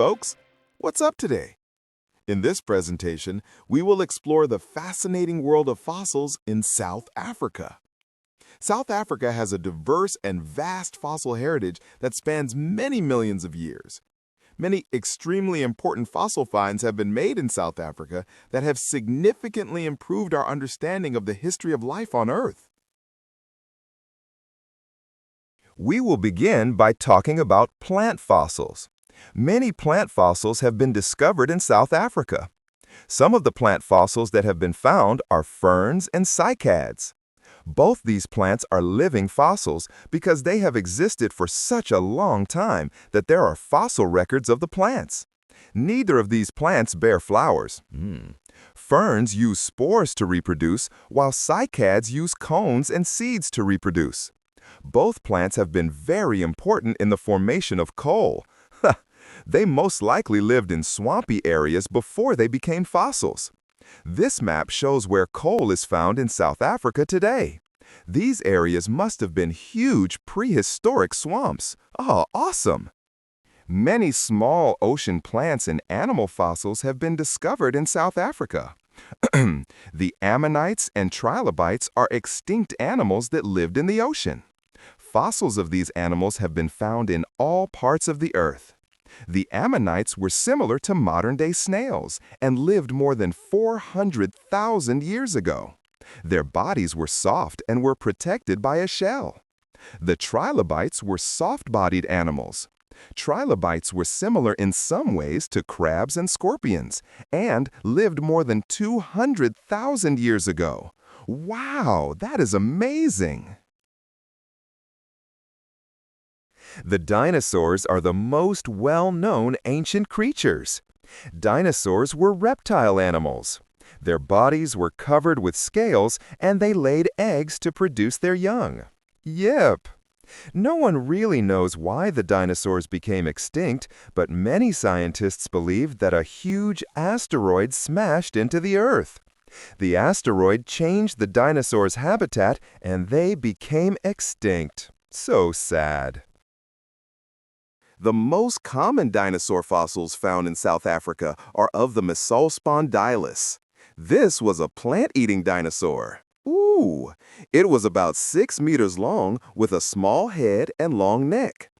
folks! What's up today? In this presentation, we will explore the fascinating world of fossils in South Africa. South Africa has a diverse and vast fossil heritage that spans many millions of years. Many extremely important fossil finds have been made in South Africa that have significantly improved our understanding of the history of life on Earth. We will begin by talking about plant fossils. Many plant fossils have been discovered in South Africa. Some of the plant fossils that have been found are ferns and cycads. Both these plants are living fossils because they have existed for such a long time that there are fossil records of the plants. Neither of these plants bear flowers. Ferns use spores to reproduce, while cycads use cones and seeds to reproduce. Both plants have been very important in the formation of coal. They most likely lived in swampy areas before they became fossils. This map shows where coal is found in South Africa today. These areas must have been huge prehistoric swamps. Oh, awesome! Many small ocean plants and animal fossils have been discovered in South Africa. The ammonites and trilobites are extinct animals that lived in the ocean. Fossils of these animals have been found in all parts of the earth. The ammonites were similar to modern-day snails and lived more than 400,000 years ago. Their bodies were soft and were protected by a shell. The trilobites were soft-bodied animals. Trilobites were similar in some ways to crabs and scorpions and lived more than 200,000 years ago. Wow, that is amazing! The dinosaurs are the most well-known ancient creatures. Dinosaurs were reptile animals. Their bodies were covered with scales and they laid eggs to produce their young. Yep. No one really knows why the dinosaurs became extinct, but many scientists believe that a huge asteroid smashed into the Earth. The asteroid changed the dinosaurs' habitat and they became extinct. So sad. The most common dinosaur fossils found in South Africa are of the Spondylus. This was a plant-eating dinosaur. Ooh! It was about 6 meters long with a small head and long neck.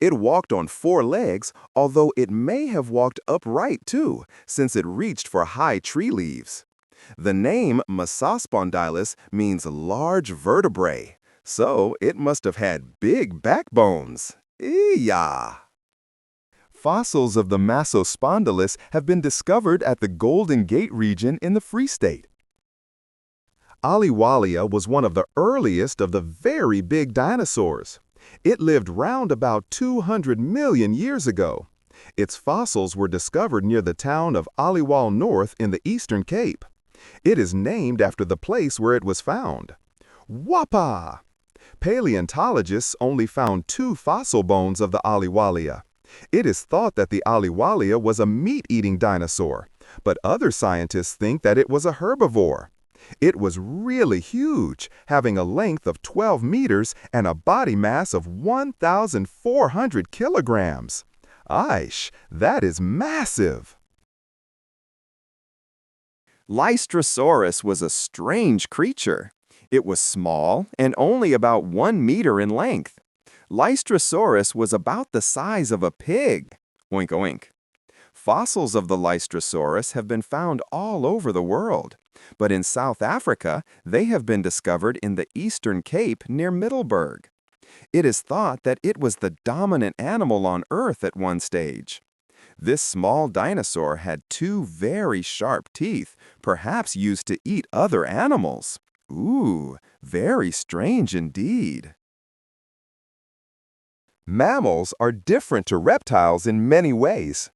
It walked on 4 legs, although it may have walked upright too, since it reached for high tree leaves. The name Spondylus means large vertebrae, so it must have had big backbones. Eeyah! Fossils of the Spondylus have been discovered at the Golden Gate region in the Free State. Ahliwalia was one of the earliest of the very big dinosaurs. It lived round about 200 million years ago. Its fossils were discovered near the town of Aliwal North in the Eastern Cape. It is named after the place where it was found. Whoppa! Paleontologists only found 2 fossil bones of the Ahliwalia. It is thought that the Ahliwalia was a meat-eating dinosaur, but other scientists think that it was a herbivore. It was really huge, having a length of 12 meters and a body mass of 1,400 kilograms. Aish, that is massive! Lystrosaurus was a strange creature. It was small and only about 1 meter in length. Lystrosaurus was about the size of a pig. Oink oink. Fossils of the Lystrosaurus have been found all over the world, but in South Africa, they have been discovered in the Eastern Cape near Middelburg. It is thought that it was the dominant animal on Earth at one stage. This small dinosaur had 2 very sharp teeth, perhaps used to eat other animals. Ooh, very strange indeed. Mammals are different to reptiles in many ways.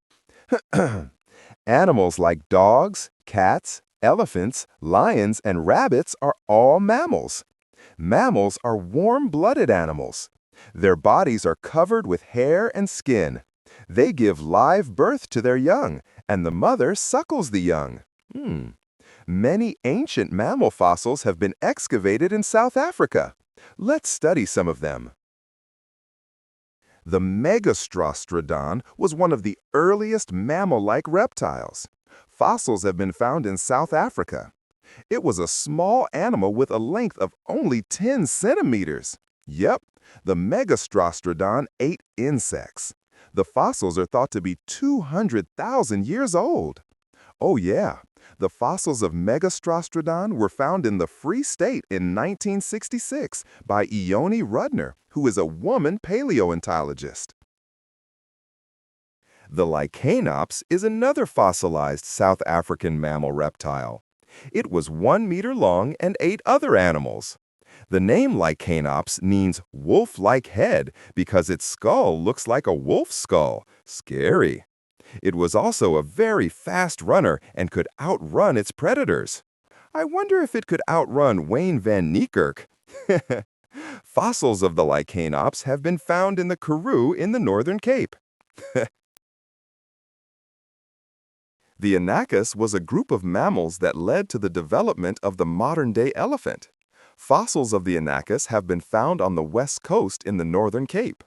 Animals like dogs, cats, elephants, lions, and rabbits are all mammals. Mammals are warm-blooded animals. Their bodies are covered with hair and skin. They give live birth to their young, and the mother suckles the young. Many ancient mammal fossils have been excavated in South Africa. Let's study some of them. The Megastrostrodon was one of the earliest mammal-like reptiles. Fossils have been found in South Africa. It was a small animal with a length of only 10 centimeters. Yep, the Megastrostrodon ate insects. The fossils are thought to be 200,000 years old. Oh yeah, the fossils of Megastrostrodon were found in the Free State in 1966 by Ione Rudner, who is a woman paleontologist. The Lycaenops is another fossilized South African mammal reptile. It was 1 meter long and ate other animals. The name Lycaenops means wolf-like head because its skull looks like a wolf's skull. Scary. It was also a very fast runner and could outrun its predators. I wonder if it could outrun Wayne van Niekerk. Fossils of the Lycaenops have been found in the Karoo in the Northern Cape. The Anacus was a group of mammals that led to the development of the modern-day elephant. Fossils of the Anacus have been found on the west coast in the Northern Cape.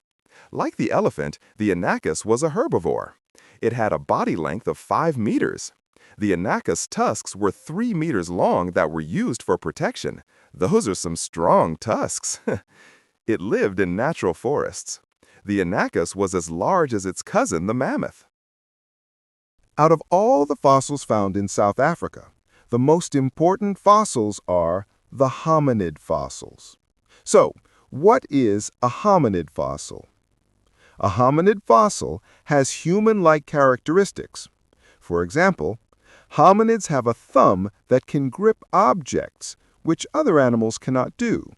Like the elephant, the Anacus was a herbivore. It had a body length of 5 meters. The Anacus tusks were 3 meters long that were used for protection. Those are some strong tusks. It lived in natural forests. The Anacus was as large as its cousin, the mammoth. Out of all the fossils found in South Africa, the most important fossils are the hominid fossils. So, what is a hominid fossil? A hominid fossil has human-like characteristics. For example, hominids have a thumb that can grip objects, which other animals cannot do.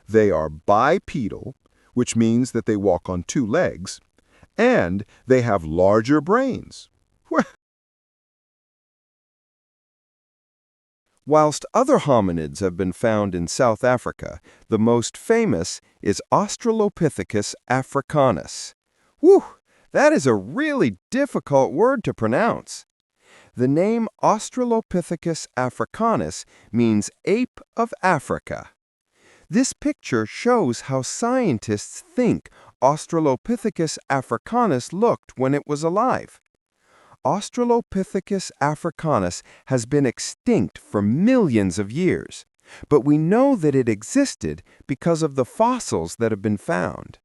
They are bipedal, which means that they walk on 2 legs, and they have larger brains. Whilst other hominids have been found in South Africa, the most famous is Australopithecus africanus. Whew, that is a really difficult word to pronounce. The name Australopithecus africanus means ape of Africa. This picture shows how scientists think Australopithecus africanus looked when it was alive. Australopithecus africanus has been extinct for millions of years, but we know that it existed because of the fossils that have been found.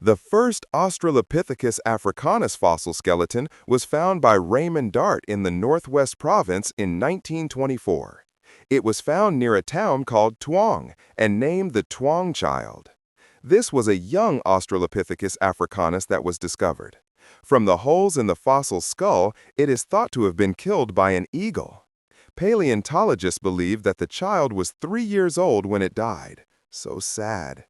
The first Australopithecus africanus fossil skeleton was found by Raymond Dart in the Northwest Province in 1924. It was found near a town called Tuong and named the Tuong Child. This was a young Australopithecus africanus that was discovered. From the holes in the fossil skull, it is thought to have been killed by an eagle. Paleontologists believe that the child was 3 years old when it died. So sad.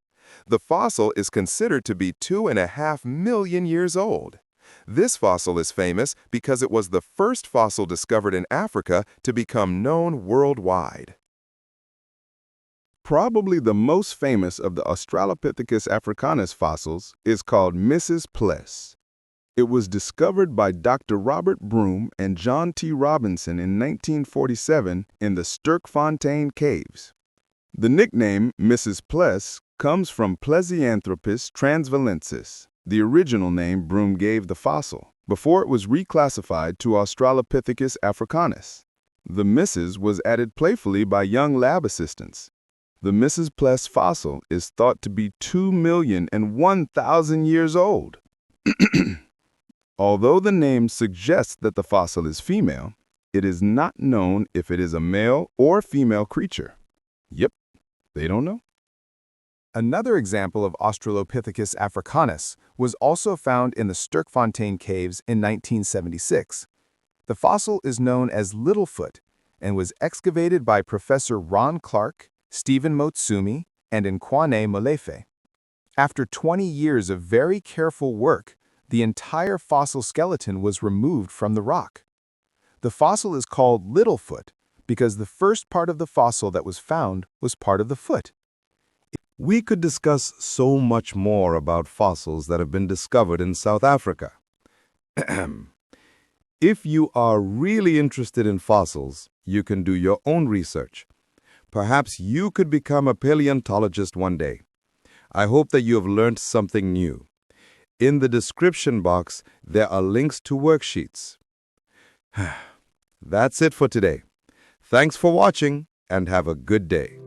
The fossil is considered to be 2.5 million years old. This fossil is famous because it was the first fossil discovered in Africa to become known worldwide. Probably the most famous of the Australopithecus africanus fossils is called Mrs. Pless. It was discovered by Dr. Robert Broom and John T. Robinson in 1947 in the Sterkfontein Caves. The nickname Mrs. Pless comes from Plesianthropus transvalensis, the original name Broom gave the fossil, before it was reclassified to Australopithecus africanus. The Mrs. was added playfully by young lab assistants. The Mrs. Pless fossil is thought to be 2,001,000 years old. Although the name suggests that the fossil is female, it is not known if it is a male or female creature. Yep, they don't know. Another example of Australopithecus africanus was also found in the Sterkfontein Caves in 1976. The fossil is known as Littlefoot and was excavated by Professor Ron Clark, Stephen Motsumi, and Nkwane Molefe. After 20 years of very careful work, the entire fossil skeleton was removed from the rock. The fossil is called Littlefoot because the first part of the fossil that was found was part of the foot. We could discuss so much more about fossils that have been discovered in South Africa. If you are really interested in fossils, you can do your own research. Perhaps you could become a paleontologist one day. I hope that you have learned something new. In the description box, there are links to worksheets. That's it for today. Thanks for watching and have a good day.